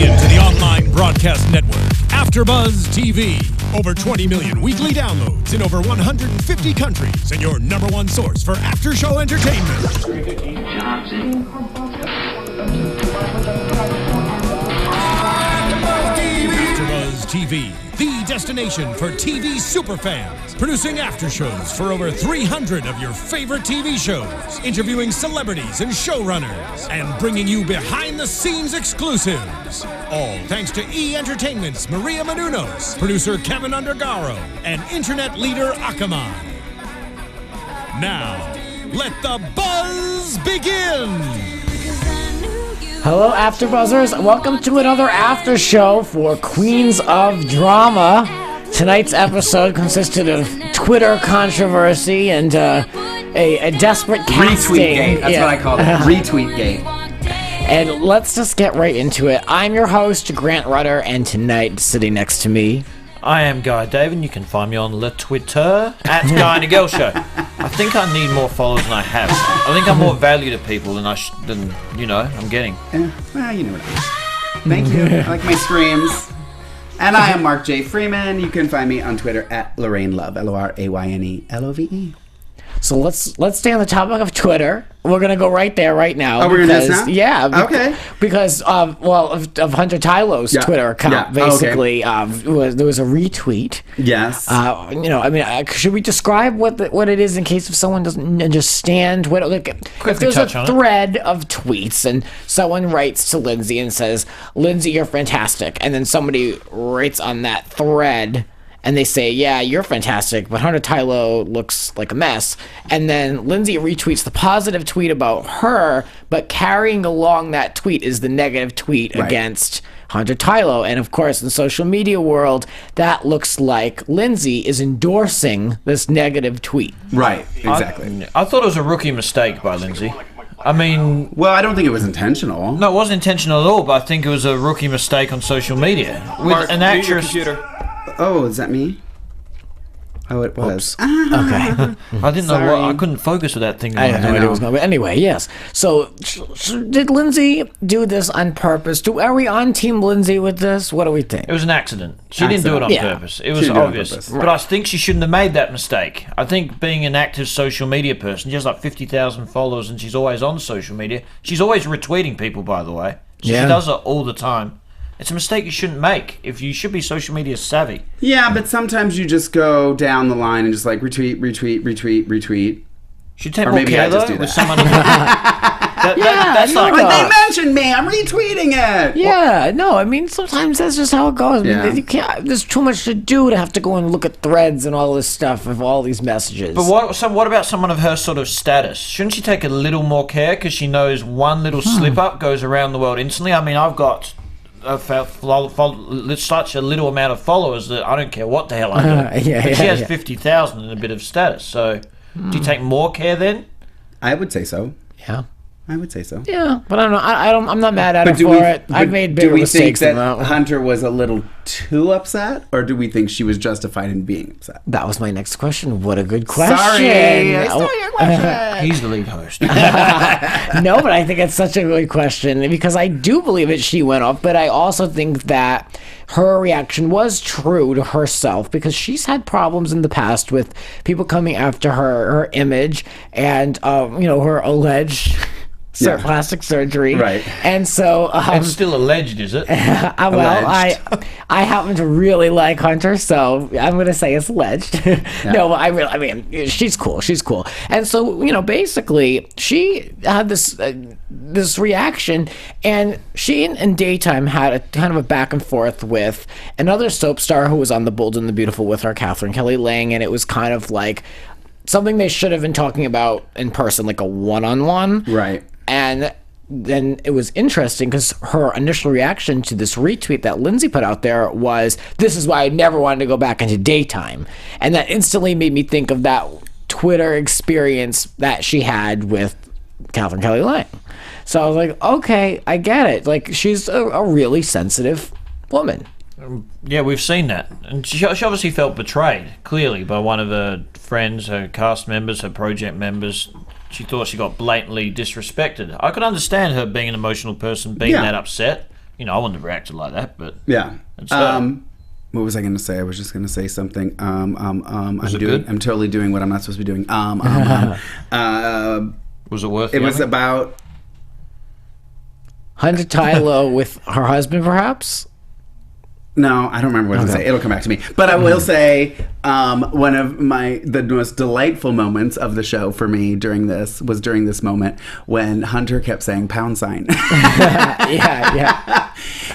tuning in to the online broadcast network, AFTERBUZZ TV. Over 20 million weekly downloads in over 150 countries, and your number one source for after-show entertainment. AFTERBUZZ TV, the destination for TV superfans. Producing aftershows for over 300 of your favorite TV shows. Interviewing celebrities and showrunners. And bringing you behind-the-scenes exclusives. All thanks to E! Entertainment's Maria Menounos, producer Kevin Undergaro, and internet leader Akamai. Now, let the buzz begin! Hello, AfterBuzzers. Welcome to another after show for Queens of Drama. Tonight's episode consisted of Twitter controversy and a desperate casting. Retweet gate. That's what I call it. Retweet gate. And let's just get right into it. I'm your host, Grant Rutter, and tonight, sitting next to me, I am Guy Dave, and you can find me on the Twitter at Guy and a Girl Show. I think I need more followers than I have. I think I'm more value to people than I'm getting. Well, you know what I mean. Thank you. I like my streams. And I am Mark J Freeman. You can find me on Twitter at Lorraine Love, LORAYNE LOVE. So let's stay on the topic of Twitter. We're gonna go right there right now. Oh, we're gonna do this now? Yeah. Okay. Because of Hunter Tylo's Twitter account, basically, there was a retweet. Yes. Should we describe what it is in case if someone doesn't understand what? If there's a thread of tweets and someone writes to Lindsay and says, "Lindsay, you're fantastic," and then somebody writes on that thread and they say, "Yeah, you're fantastic, but Hunter Tylo looks like a mess." And then Lindsay retweets the positive tweet about her, but carrying along that tweet is the negative tweet against Hunter Tylo. And of course, in the social media world, that looks like Lindsay is endorsing this negative tweet. Right, exactly. I thought it was a rookie mistake by Lindsay. I mean... Well, I don't think it was intentional. No, it wasn't intentional at all, but I think it was a rookie mistake on social media. With Mark, an actress... Oh, is that me? Oh, it was. Okay. I didn't know what... I couldn't focus with that thing. I had no idea what was going on. But anyway, yes. So, did Lindsay do this on purpose? Are we on Team Lindsay with this? What do we think? It was an accident. She didn't do it on purpose. It was obvious. But I think she shouldn't have made that mistake. I think being an active social media person, she has like 50,000 followers and she's always on social media. She's always retweeting people, by the way. So she does it all the time. It's a mistake you shouldn't make. If you should be social media savvy. Yeah, but sometimes you just go down the line and just like retweet. Should take more care though with someone. That's like they mentioned me. I'm retweeting it. Yeah, no, I mean sometimes that's just how it goes. Yeah. I mean, you can't. There's too much to do to have to go and look at threads and all this stuff of all these messages. But what about someone of her sort of status? Shouldn't she take a little more care because she knows one little slip up goes around the world instantly? I mean, I've got such a little amount of followers that I don't care what the hell I do. But she has 50,000 and a bit of status. So, do you take more care then? I would say so. Yeah. I would say so. Yeah, but I don't know. I'm not mad at her for it. I've made bigger mistakes than that. Do we think that Hunter was a little too upset, or do we think she was justified in being upset? That was my next question. What a good question. Sorry, I stole your question. He's the lead host. No, but I think it's such a good question because I do believe that she went off, but I also think that her reaction was true to herself because she's had problems in the past with people coming after her image and her alleged plastic surgery, right? And so it's still alleged, is it? I happen to really like Hunter, so I'm gonna say it's alleged. No, but I mean, she's cool. And so basically, she had this reaction, and she in daytime had a kind of a back and forth with another soap star who was on The Bold and the Beautiful with her, Catherine Kelly Lang, and it was kind of like something they should have been talking about in person, like a one-on-one, right? And then it was interesting because her initial reaction to this retweet that Lindsay put out there was, "This is why I never wanted to go back into daytime." And that instantly made me think of that Twitter experience that she had with Catherine Kelly Lang. So I was like, okay, I get it. Like, she's a really sensitive woman. Yeah, we've seen that. And she obviously felt betrayed, clearly, by one of her friends, her cast members, her project members. She thought she got blatantly disrespected. I could understand her being an emotional person, being that upset. I wouldn't have reacted like that, but yeah. What was I going to say? I was just going to say something. I'm totally doing what I'm not supposed to be doing. Was it worth it? Was about Hunter Tyler with her husband, perhaps. No, I don't remember what I was going to say. It'll come back to me. But I will say one of the most delightful moments of the show for me during this moment when Hunter kept saying pound sign. Yeah.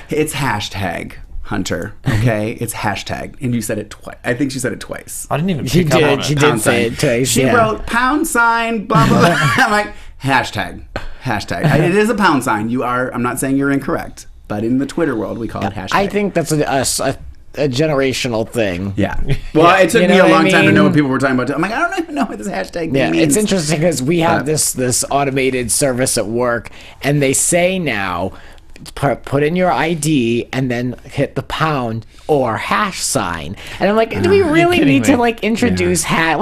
It's hashtag Hunter, okay? It's hashtag. And you said it twice. I think she said it twice. I didn't even pick up on it. She did say it twice. She wrote pound sign, blah, blah, blah. I'm like, hashtag. It is a pound sign. I'm not saying you're incorrect. But in the Twitter world, we call it hashtag. I think that's a generational thing. Yeah. Well, it took me a long time to know what people were talking about. I'm like, I don't even know what this hashtag means. It's interesting because we have this automated service at work, and they say now, put in your ID and then hit the pound or hash sign. And I'm like, do we really need to introduce I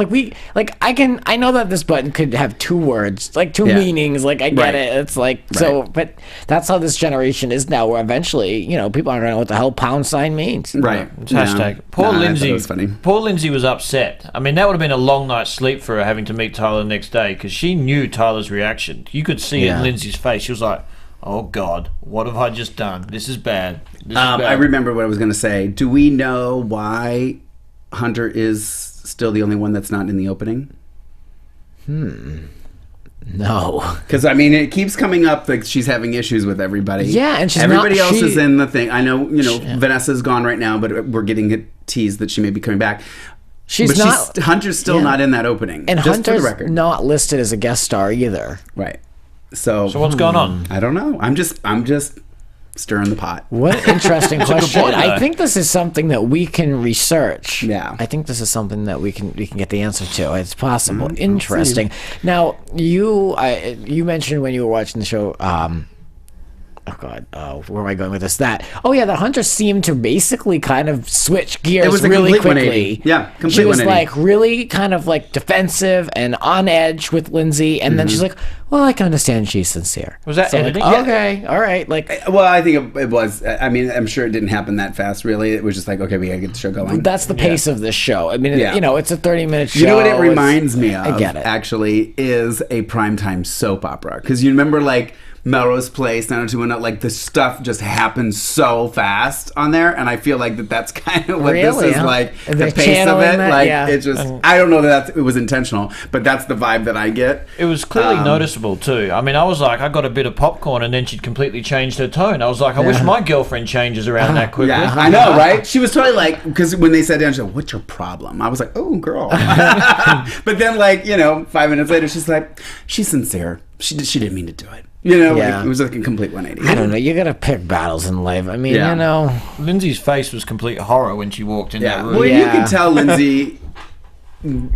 know that this button could have two words, two meanings. I get it. It's so, but that's how this generation is now. Where eventually, people aren't gonna know what the hell pound sign means. Right. It's hashtag. Poor Lindsay was upset. I mean, that would have been a long night's sleep for her having to meet Tyler the next day because she knew Tyler's reaction. You could see it in Lindsay's face. She was like, oh, God, what have I just done? This is bad. I remember what I was going to say. Do we know why Hunter is still the only one that's not in the opening? No. Because, it keeps coming up that she's having issues with everybody. Yeah, and everybody else is in the thing. I know, Vanessa's gone right now, but we're getting a tease that she may be coming back. Hunter's still not in that opening. And just Hunter's for the record. Not listed as a guest star either. Right. So what's going on? I don't know. I'm just stirring the pot. What an interesting question. I think this is something that we can research. Yeah. I think this is something that we can get the answer to. It's possible. Interesting. Now, you mentioned when you were watching the show, oh God, where am I going with this? That Hunter seemed to basically kind of switch gears really quickly. Yeah, completely. She was really kind of defensive and on edge with Lindsay, and then she's like, well, I can understand she's sincere. Was that editing? Okay, all right. Well, I think it was. I'm sure it didn't happen that fast, really. It was just okay, we gotta get the show going. That's the pace of this show. It's a 30-minute show. You know what it reminds me of? I get it. Actually, is a primetime soap opera. Because you remember, Melrose Place, 90210, the stuff just happens so fast on there, and I feel that's kind of what this is the pace of it. It's just, I don't know that it was intentional, but that's the vibe that I get. It was clearly noticeable too. I was like, I got a bit of popcorn, and then she'd completely changed her tone. I was like, I wish my girlfirlriend changes around that quickly. Yeah, I know, right? She was totally because when they sat down, she said, what's your problem? I was like, oh, girl. But then 5 minutes later, she's like, she's sincere. She didn't mean to do it. It was a complete 180. I don't know. You gotta pick battles in life. Lindsay's face was complete horror when she walked in that room. Well, you could tell Lindsay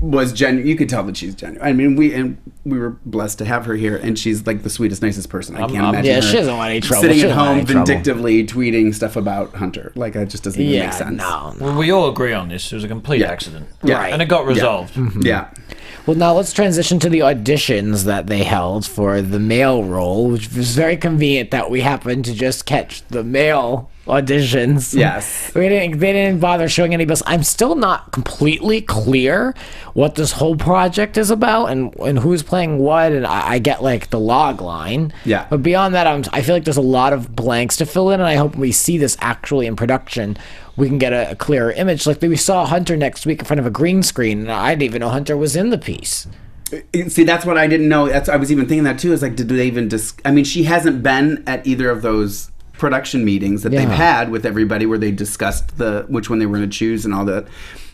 was genuine. You could tell that she's genuine. We were blessed to have her here, and she's the sweetest, nicest person. I can't imagine her she doesn't want any trouble. Sitting at home vindictively tweeting stuff about Hunter. It just doesn't even make sense. No. Well, we all agree on this. It was a complete accident. Yeah. Right. And it got resolved. Yeah. Well, now let's transition to the auditions that they held for the male role, which was very convenient that we happened to just catch the male auditions. Yes. They didn't bother showing any bus. I'm still not completely clear what this whole project is about and who's playing what, and I get the log line. Yeah. But beyond that, I feel like there's a lot of blanks to fill in, and I hope when we see this actually in production, we can get a clearer image. We saw Hunter next week in front of a green screen, and I didn't even know Hunter was in the piece. See, that's what I didn't know. I was even thinking that too. Is did they even she hasn't been at either of those production meetings that they've had with everybody where they discussed which one they were going to choose and all that.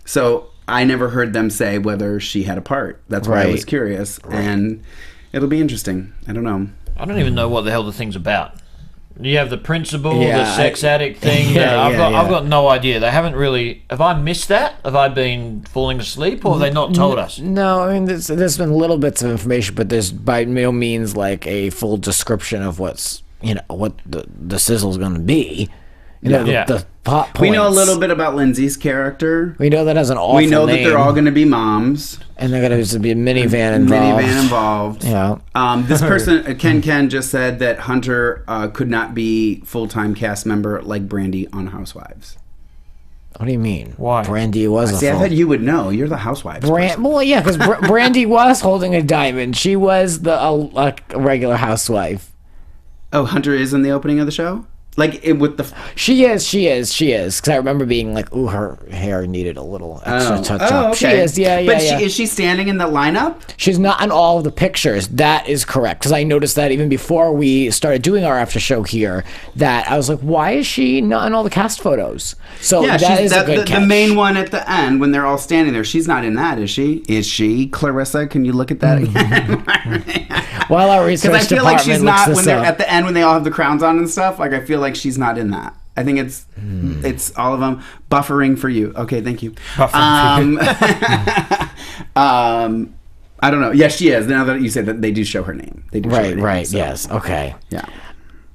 So I never heard them say whether she had a part. That's why I was curious, and it'll be interesting. I don't know. I don't even know what the hell the thing's about. You have the principal, the sex addict thing. I've got no idea. They haven't really. Have I missed that? Have I been falling asleep, or have they not told us? No, there's been little bits of information, but there's by no means a full description of what the sizzle's going to be. The plot points. We know a little bit about Lindsay's character. We know that has an awful name. We know that they're all going to be moms. And they're going to be a minivan involved. Yeah. This person, Ken just said that Hunter could not be full-time cast member like Brandy on Housewives. What do you mean? Why? Brandy was I thought you would know. You're the Housewives person. Well, yeah, because Brandy was holding a diamond. She was a regular housewife. Oh, Hunter is in the opening of the show? Like, with the... She is. Because I remember being like, ooh, her hair needed a little extra touch-up. Okay. She is, yeah. But is she standing in the lineup? She's not in all of the pictures. That is correct. Because I noticed that even before we started doing our after show here, that I was like, why is she not in all the cast photos? So yeah, that is a good catch. The main one at the end, when they're all standing there, she's not in that, is she? Is she? Clarissa, can you look at that again? Well, our research Because I feel like she's not, when they're up. at the end, when they all have the crowns on and stuff, like, I feel like she's not in that. I think it's all of them. Buffering for you. Okay, thank you. Buffering for you. I don't know. Yes, she is. Now that you say that, they do show her name. They do show her name, Right. so. Yes. Okay. Yeah.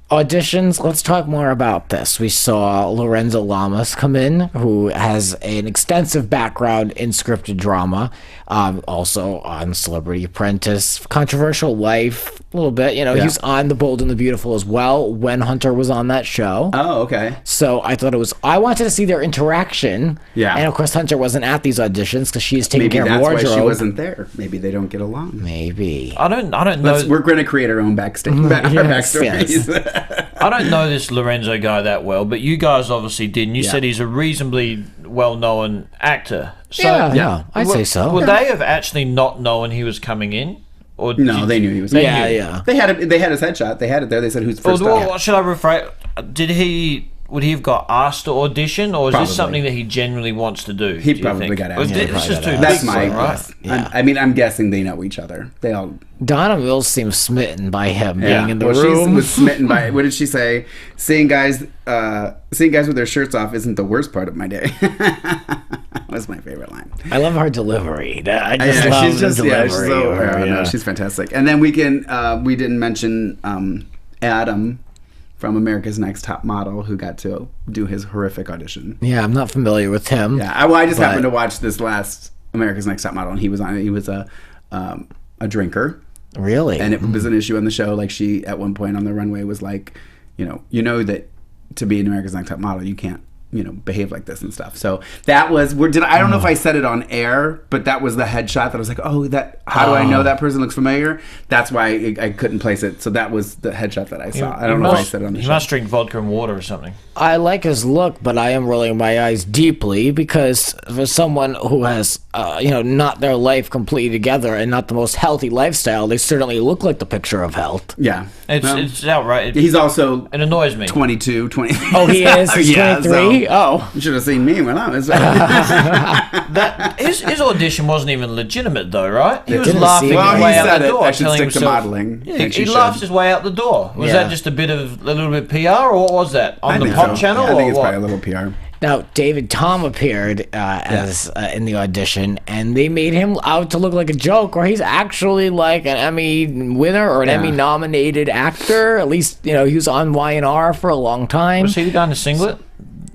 Auditions, let's talk more about this. We saw Lorenzo Lamas come in, who has an extensive background in scripted drama, also on Celebrity Apprentice, Controversial Life, a little bit. He was on The Bold and the Beautiful as well when Hunter was on that show. Oh, okay. So I wanted to see their interaction. Yeah. And of course, Hunter wasn't at these auditions because she is taking Maybe care of that's wardrobe. why she wasn't there. Maybe they don't get along. Maybe. I don't know. We're going to create our own backstage. Our backstories. Yes. I don't know this Lorenzo guy that well, but you guys obviously did, and you said he's a reasonably well-known actor. So, yeah, I'd say so. Would they have actually not known he was coming in? Or No, they knew he was. Yeah. They had his headshot. They had it there. They said who's first Well, up. what should I rephrase? Would he have got asked to audition, or is Probably. this something that he genuinely wants to do? He do you probably think? got Or asked. This is too That's big my for him, right? guess. Yeah. I'm guessing they know each other. They all. Donna Mills seems smitten by him being in the She room. was smitten by. What did she say? Seeing guys with their shirts off isn't the worst part of my day. That's my favorite line. I love her delivery. I just love the delivery. No, she's fantastic. And then we didn't mention Adam from America's Next Top Model, who got to do his horrific audition. Yeah, I'm not familiar with him. Yeah, I just happened to watch this last America's Next Top Model, and he was a drinker. Really? And it was an issue on the show. Like, she at one point on the runway was like, you know that to be an America's Next Top Model, you can't behave like this and stuff. So that was I don't know if I said it on air, but that was the headshot that I was like, how do I know that person looks familiar? That's why I couldn't place it. So that was the headshot that I saw. I don't know if I said it on the show. He must drink vodka and water or something. I like his look, but I am rolling my eyes deeply because for someone who has, not their life completely together and not the most healthy lifestyle, they certainly look like the picture of health. Yeah. It's outright. He's also... It annoys me. 22, 20... Oh, he is? He's 23? Oh. You should have seen me when I was... His audition wasn't even legitimate, though, right? He was didn't laughing seem his like way he out said the door. I should telling stick to himself, modeling. Yeah, Think he she laughs should. his way out the door. Was Yeah. that just a little bit PR, or what was that? On the think pop so. channel, Yeah, I think or it's what? probably a little PR. Now, David Tom appeared as in the audition, and they made him out to look like a joke, or he's actually like an Emmy winner or an Emmy-nominated actor. At least, he was on Y&R for a long time. Was he the guy in the singlet?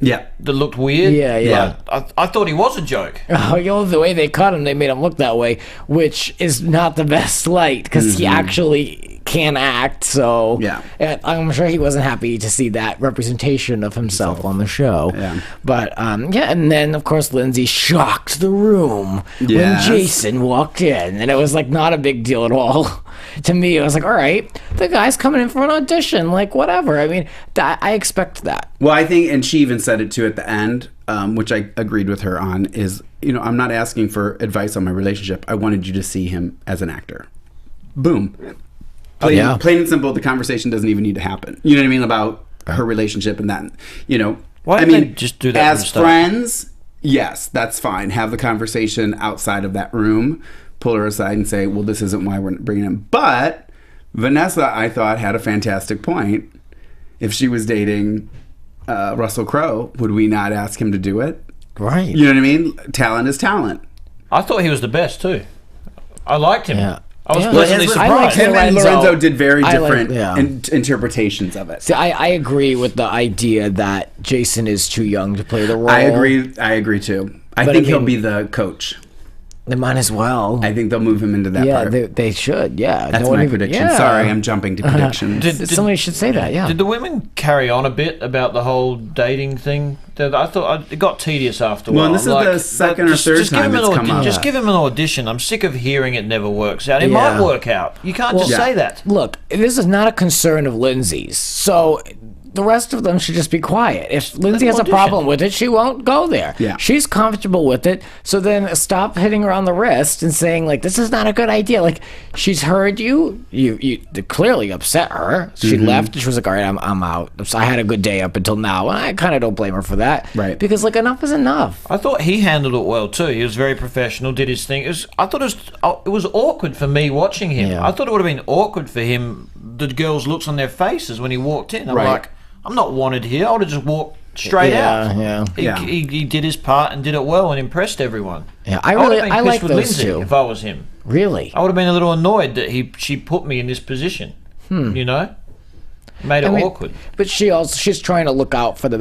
Yeah. That looked weird? Yeah. I thought he was a joke. The way they cut him, they made him look that way, which is not the best light, because he actually can act, so I'm sure he wasn't happy to see that representation of himself on the show. Yeah. But and then of course Lindsay shocked the room when Yes. Jason walked in, and it was like not a big deal at all. To me, it was like, all right, the guy's coming in for an audition, like whatever. I mean, I expect that. Well, I think, and she even said it too at the end, which I agreed with her on, is, I'm not asking for advice on my relationship. I wanted you to see him as an actor. Boom. Plain and simple, the conversation doesn't even need to happen. You know what I mean? About her relationship and that, Why didn't they just do that from the as start? friends, yes, that's fine. Have the conversation outside of that room. Pull her aside and say, well, this isn't why we're bringing him. But Vanessa, I thought, had a fantastic point. If she was dating Russell Crowe, would we not ask him to do it? Right. You know what I mean? Talent is talent. I thought he was the best, too. I liked him. Yeah. I was pleasantly surprised. Him and Lorenzo did very different like, interpretations of it. See, I agree with the idea that Jason is too young to play the role. I agree too. I think he'll be the coach. They might as well. I think they'll move him into that part. Yeah, they should. Yeah, that's my prediction. Yeah. Sorry, I'm jumping to predictions. Somebody should say that. Yeah. Did the women carry on a bit about the whole dating thing? I thought it got tedious after a while. Well, this is the second or third time it's come up. Just give him an audition. I'm sick of hearing it never works out. It might work out. You can't just say that. Look, this is not a concern of Lindsay's. So the rest of them should just be quiet. If Lindsay has a problem with it, she won't go there. Yeah. She's comfortable with it. So then stop hitting her on the wrist and saying, like, this is not a good idea. Like, she's heard you clearly upset her. She left and she was like, all right, I'm out. So I had a good day up until now. And I kind of don't blame her for that. Right. Because, like, enough is enough. I thought he handled it well, too. He was very professional, did his thing. I thought it was awkward for me watching him. Yeah. I thought it would have been awkward for him, the girls' looks on their faces when he walked in. I'm like, I'm not wanted here. I would have just walked straight out. Yeah. He did his part and did it well and impressed everyone. Yeah, I like with those Lindsay two. if I was him. Really? I would have been a little annoyed that she put me in this position. You know, made it awkward. But she's trying to look out for the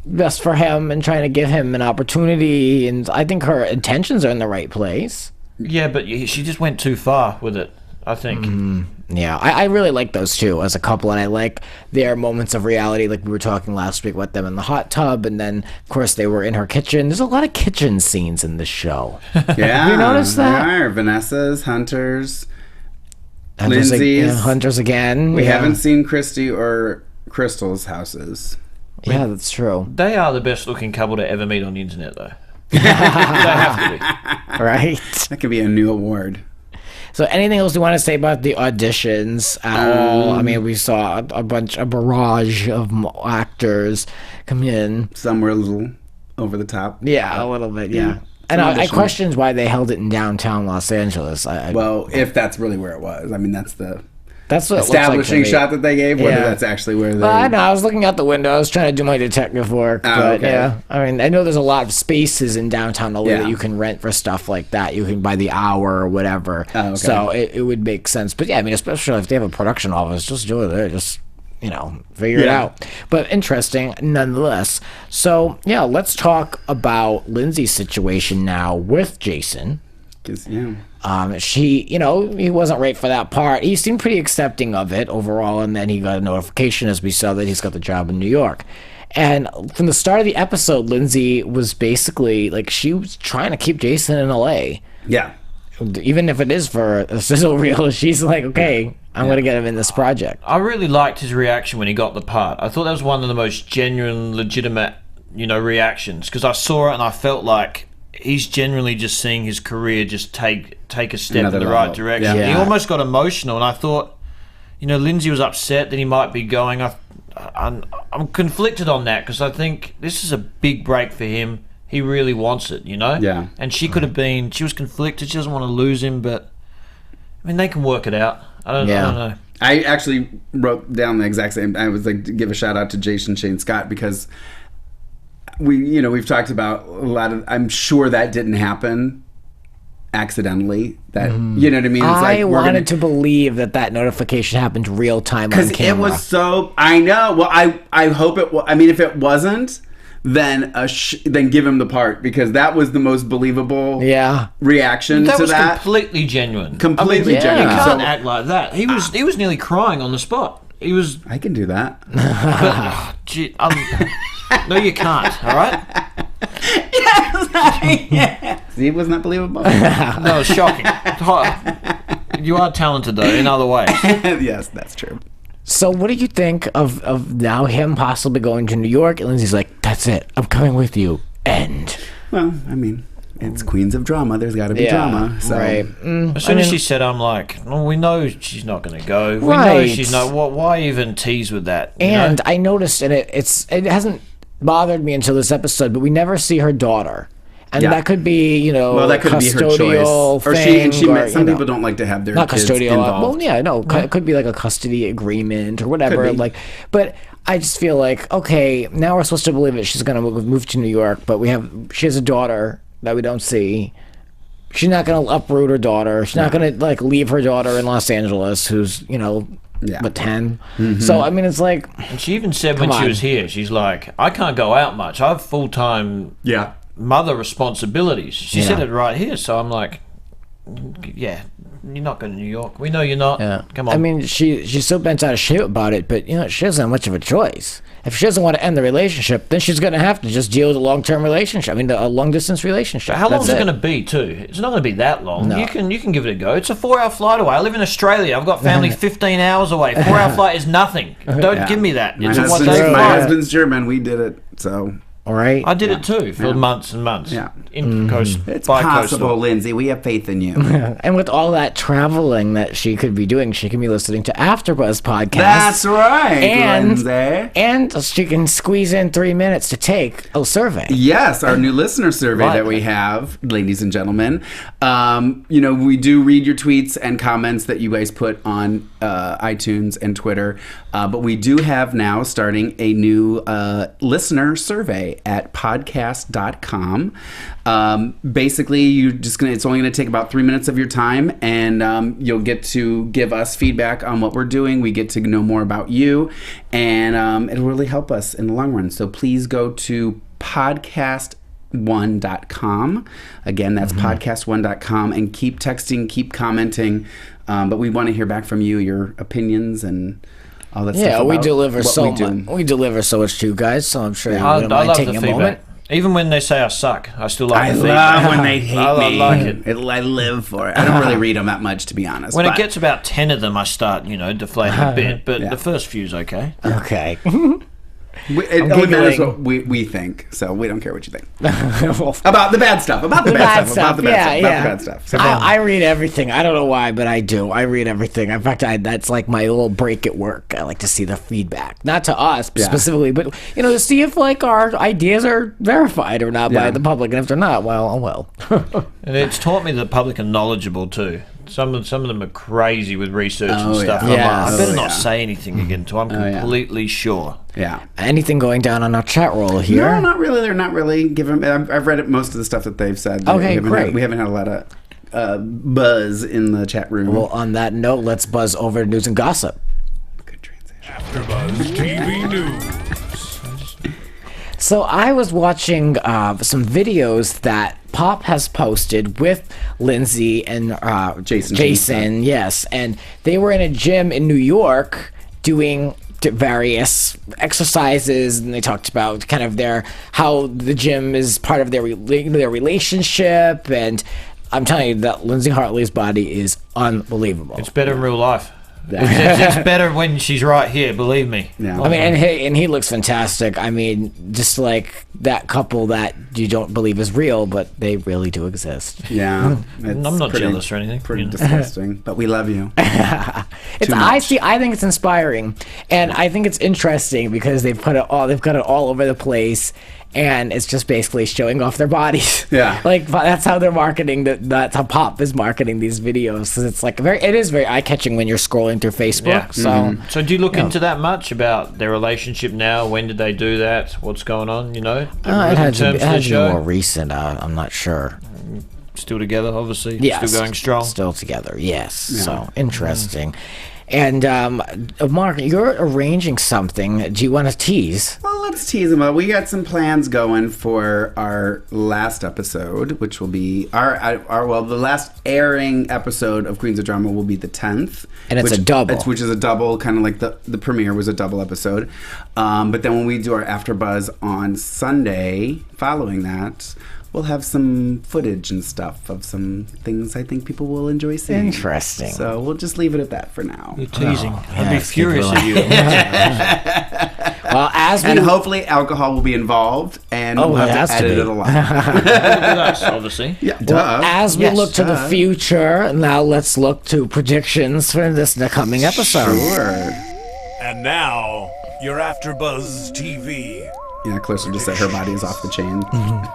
best for him and trying to give him an opportunity. And I think her intentions are in the right place. Yeah, but she just went too far with it, I think. Yeah, I really like those two as a couple, and I like their moments of reality, like we were talking last week with them in the hot tub, and then, of course, they were in her kitchen. There's a lot of kitchen scenes in this show. Yeah. You notice that? There are. Vanessa's, Hunter's, Lindsay's. Hunter's again. We haven't seen Christy or Crystal's houses. Yeah, that's true. They are the best-looking couple to ever meet on the internet, though. They have to be. Right? That could be a new award. So anything else you want to say about the auditions at all? I mean, we saw a barrage of actors come in. Some were a little over the top. Yeah, a little bit, yeah. And I questioned why they held it in downtown Los Angeles. Well, if that's really where it was. I mean, that's what establishing shot that they gave, whether that's actually where they... Well, I know. I was looking out the window. I was trying to do my detective work. But yeah, I mean, I know there's a lot of spaces in downtown LA that you can rent for stuff like that. You can buy the hour or whatever. Oh, okay. So it would make sense. But yeah, I mean, especially if they have a production office, just do it there. Just, figure it out. But interesting nonetheless. So, yeah, let's talk about Lindsay's situation now with Jason. He wasn't right for that part. He seemed pretty accepting of it overall, and then he got a notification, as we saw, that he's got the job in New York. And from the start of the episode, Lindsay was basically, like, she was trying to keep Jason in LA. Yeah. Even if it is for a sizzle reel, she's like, okay, I'm going to get him in this project. I really liked his reaction when he got the part. I thought that was one of the most genuine, legitimate, reactions, because I saw it and I felt like he's genuinely just seeing his career just take a step in the right direction. Yeah. He almost got emotional, and I thought, Lindsay was upset that he might be going. I'm conflicted on that, because I think this is a big break for him. He really wants it, Yeah. And she could have been. She was conflicted. She doesn't want to lose him, but I mean, they can work it out. I don't know. I actually wrote down the exact same. I was like, to give a shout out to Jason Shane Scott, because we've talked about a lot of. I'm sure that didn't happen accidentally. That you know what I mean? It's I wanted to believe that notification happened real time on camera. Because it was so. I know. Well, I hope it. I mean, if it wasn't, then give him the part, because that was the most believable reaction to that. That was completely genuine. Completely genuine. You can't act like that. He was nearly crying on the spot. He was. I can do that. No, you can't. All right. Yes. See, it was not believable. No, it's shocking. You are talented, though, in other ways. Yes, that's true. So what do you think of now him possibly going to New York? And Lindsay's like, that's it. I'm coming with you. End. Well, I mean, it's Queens of Drama. There's got to be drama. So. Right. As soon as she said, I'm like, well, we know she's not going to go. We know she's not. Why even tease with that? And I noticed, and it hasn't bothered me until this episode, but we never see her daughter. And that could be, that could be her choice. Or some people don't like to have their kids involved. Well, it could be like a custody agreement or whatever. But I just feel like, okay, now we're supposed to believe that she's going to move to New York, but she has a daughter that we don't see. she's not gonna uproot her daughter. She's not gonna like leave her daughter in Los Angeles, who's but 10. So I mean, it's like. And she even said when she was here, she's like, I can't go out much. I have full-time mother responsibilities. She said it right here. So I'm like, yeah, you're not going to New York. We know you're not. Yeah. Come on. I mean, she's so bent out of shape about it, but she doesn't have much of a choice. If she doesn't want to end the relationship, then she's going to have to just deal with a long-term relationship. I mean, a long-distance relationship. But how long is it going to be, too? It's not going to be that long. No. You can give it a go. It's a 4-hour flight away. I live in Australia. I've got family 15 hours away. 4-hour flight is nothing. Don't give me that. It's a one-day flight. My husband's German. We did it, so... All right. I did it too for months and months. Yeah. Coast, it's possible, Lindsay. We have faith in you. And with all that traveling that she could be doing, she can be listening to AfterBuzz podcast. That's right, Lindsay. And she can squeeze in 3 minutes to take a survey. Yes, our new listener survey that we have, ladies and gentlemen. We do read your tweets and comments that you guys put on iTunes and Twitter. But we do have now starting a new listener survey at podcast.com. Basically, it's only going to take about 3 minutes of your time, and you'll get to give us feedback on what we're doing. We get to know more about you, and it'll really help us in the long run. So please go to podcast1.com. Again, that's podcast1.com, and keep texting, keep commenting. But we want to hear back from you, your opinions, and all that stuff. Yeah, we deliver so much. We deliver so much to you guys, so I'm sure you wouldn't mind taking a moment. Even when they say I suck, I still like the feedback. I love when they hate me. I like it. I live for it. I don't really read them that much, to be honest. When it gets about 10 of them, I start, deflating a bit. But the first few's okay. Okay. It only matters what we think, so we don't care what you think. About the bad stuff. About the bad stuff. So I read everything. I don't know why, but I do. I read everything. In fact, that's like my little break at work. I like to see the feedback. Not to us specifically, but to see if like our ideas are verified or not by the public. And if they're not, well, oh well. And it's taught me the public are knowledgeable too. Some of them are crazy with research and stuff. Yeah. I better not say anything again until I'm completely sure. Yeah. Anything going down on our chat roll here? No, not really. They're not really giving. I've read most of the stuff that they've said. Okay, great. We haven't had a lot of buzz in the chat room. Well, on that note, let's buzz over to news and gossip. Good transition. AfterBuzz TV News. So I was watching some videos that Pop has posted with Lindsay and Jason, yes, and they were in a gym in New York doing various exercises, and they talked about kind of how the gym is part of their relationship, and I'm telling you that Lindsay Hartley's body is unbelievable. It's better in real life. It's better when she's right here, believe me. Yeah. I mean, and he looks fantastic. I mean, just like that couple that you don't believe is real, but they really do exist. Yeah. I'm not jealous or anything. Pretty disgusting, but we love you. I think it's inspiring, and I think it's interesting because they've got it all over the place. And it's just basically showing off their bodies. Yeah. Like, that's how they're marketing, that's how Pop is marketing these videos. It's like it is very eye-catching when you're scrolling through Facebook. Yeah. So do you look into that much about their relationship now? When did they do that? What's going on, it has to be more recent. I'm not sure. Still together, obviously? Yeah. Still going strong? Still together, yes. Yeah. So, interesting. And Mark, you're arranging something. Do you want to tease? Well, let's tease them up. We got some plans going for our last episode, which will be the last airing episode of Queens of Drama will be the 10th. And it's a double. Which is a double, kind of like the premiere was a double episode. But then when we do our AfterBuzz on Sunday following that, we'll have some footage and stuff of some things I think people will enjoy seeing. Interesting. So we'll just leave it at that for now. You're teasing. I'd be furious at you. Well, and hopefully alcohol will be involved, and we'll have to edit it a lot. Obviously. Yeah, well, as we look to the future, now let's look to predictions for this coming episode. Sure. And now, your AfterBuzz TV Yeah, Clarissa just said her body is off the chain.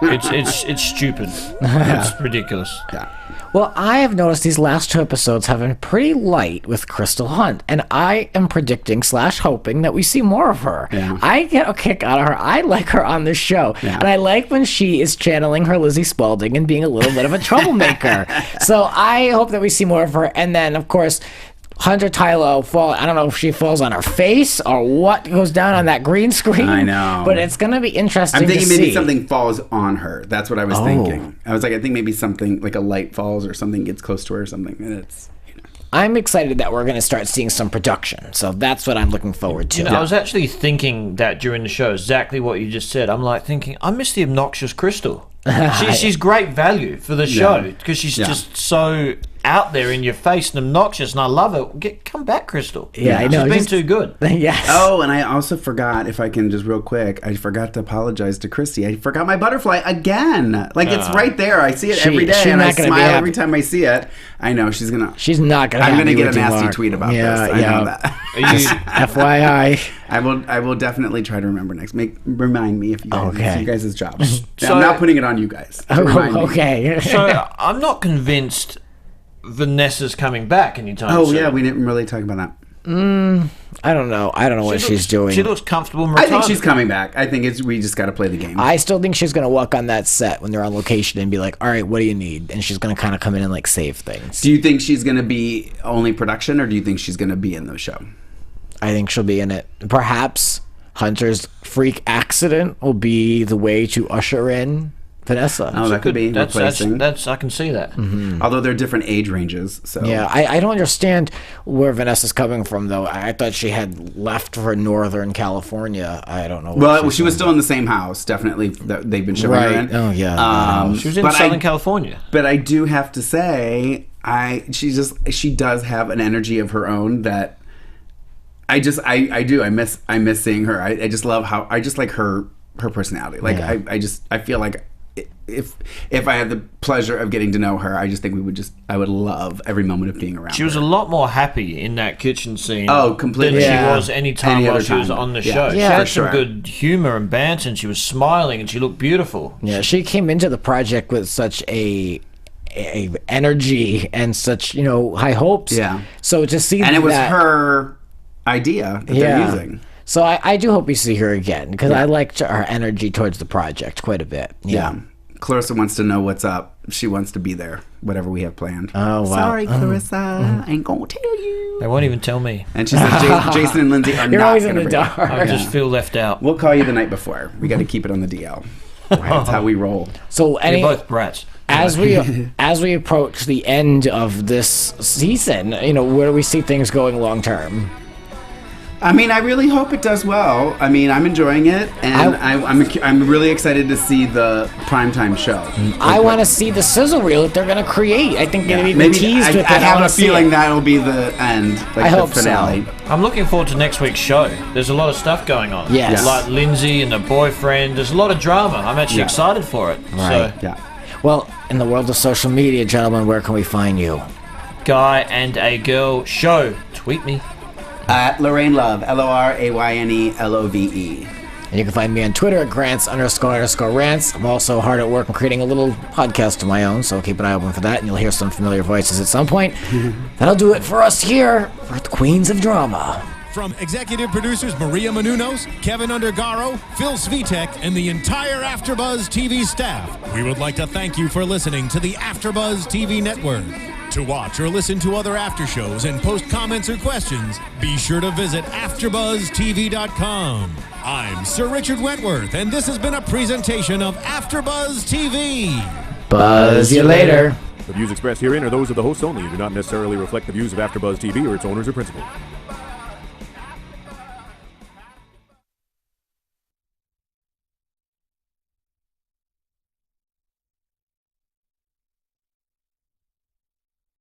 It's stupid. It's ridiculous. Yeah. Well, I have noticed these last 2 episodes have been pretty light with Crystal Hunt, and I am predicting / hoping that we see more of her. Yeah. I get a kick out of her. I like her on this show, Yeah. and I like when she is channeling her Lizzie Spaulding and being a little bit of a troublemaker. So I hope that we see more of her, and then, of course, Hunter Tylo I don't know if she falls on her face or what goes down on that green screen. I know. But it's going to be interesting I'm thinking to maybe see. something falls on her. That's what I was thinking. I was like, I think maybe something like a light falls or something gets close to her or something. And it's, I'm excited that we're going to start seeing some production. So that's what I'm looking forward to. I was actually thinking that during the show, exactly what you just said. I'm like thinking, I miss the obnoxious Crystal. She's great value for the show because she's just so out there in your face and obnoxious, and I love it. Come back, Crystal. Yeah, I know. She's been too good. Yes. Oh, and I also forgot, if I can just real quick, I forgot to apologize to Christy. I forgot my butterfly again. Like, it's right there. I see it every day, and I smile every time I see it. I know she's gonna. She's not gonna. I'm gonna get a nasty tweet about this. I know that. FYI. I will definitely try to remember next. Remind me if you guys. Okay. It's you guys' job. So, I'm not putting it on you guys. Okay. So I'm not convinced Vanessa's coming back anytime soon. Oh yeah, we didn't really talk about that. I don't know. What she's doing. She looks comfortable in I retirement. think she's coming back. I think we just got to play the game. I still think she's going to walk on that set when they're on location and be like, all right, what do you need? And she's going to kind of come in and like save things. Do you think she's going to be only production, or do you think she's going to be in the show? I think she'll be in it. Perhaps Hunter's freak accident will be the way to usher in Vanessa. Oh, that could be replacing. That's I can see that. Mm-hmm. Although they're different age ranges. So Yeah, I don't understand where Vanessa's coming from, though. I thought she had left for Northern California. I don't know. Well, she was still in the same house, definitely. They've been showing her in. Oh, yeah. She was in Southern California. But I do have to say, she does have an energy of her own that I do. I miss seeing her. I just love I just like her personality. Like I feel like if I had the pleasure of getting to know her, I just think I would love every moment of being around her. She was a lot more happy in that kitchen scene. Oh, completely. Than she was any while she was on the show. Yeah, she had for some good humor and banter, and she was smiling, and she looked beautiful. Yeah, she came into the project with such a energy and such high hopes. Yeah. So to see and it was her idea that they're using. So I do hope we see her again because I liked her energy towards the project quite a bit. Yeah. Clarissa wants to know what's up. She wants to be there, whatever we have planned. Oh, wow. Sorry, Clarissa. I ain't going to tell you. They won't even tell me. And she says Jason and Lindsay are You're not always going in to the bring dark. I just feel left out. We'll call you the night before. We got to keep it on the DL. That's how we roll. So You're both brats. As we approach the end of this season, where do we see things going long term? I mean, I really hope it does well. I mean, I'm enjoying it, and I'm really excited to see the primetime show. I want to see the sizzle reel that they're going to create. I think they've even maybe teased with it. I have a feeling that'll be the end, I hope the finale. so. I'm looking forward to next week's show. There's a lot of stuff going on. Yes. Like Lindsay and the boyfriend. There's a lot of drama. I'm actually excited for it. Right. So, Yeah. Well, in the world of social media, gentlemen, where can we find you? Guy and a Girl Show. Tweet me. At Lorraine Love, LORAYNELOVE. And you can find me on Twitter at Grants__rants. I'm also hard at work on creating a little podcast of my own, so keep an eye open for that, and you'll hear some familiar voices at some point. That'll do it for us here for the Queens of Drama. From executive producers Maria Menounos, Kevin Undergaro, Phil Svitek, and the entire AfterBuzz TV staff, we would like to thank you for listening to the AfterBuzz TV network. To watch or listen to other after shows and post comments or questions, be sure to visit AfterBuzzTV.com. I'm Sir Richard Wentworth, and this has been a presentation of AfterBuzz TV. Buzz you later. The views expressed herein are those of the hosts only and do not necessarily reflect the views of AfterBuzz TV or its owners or principals.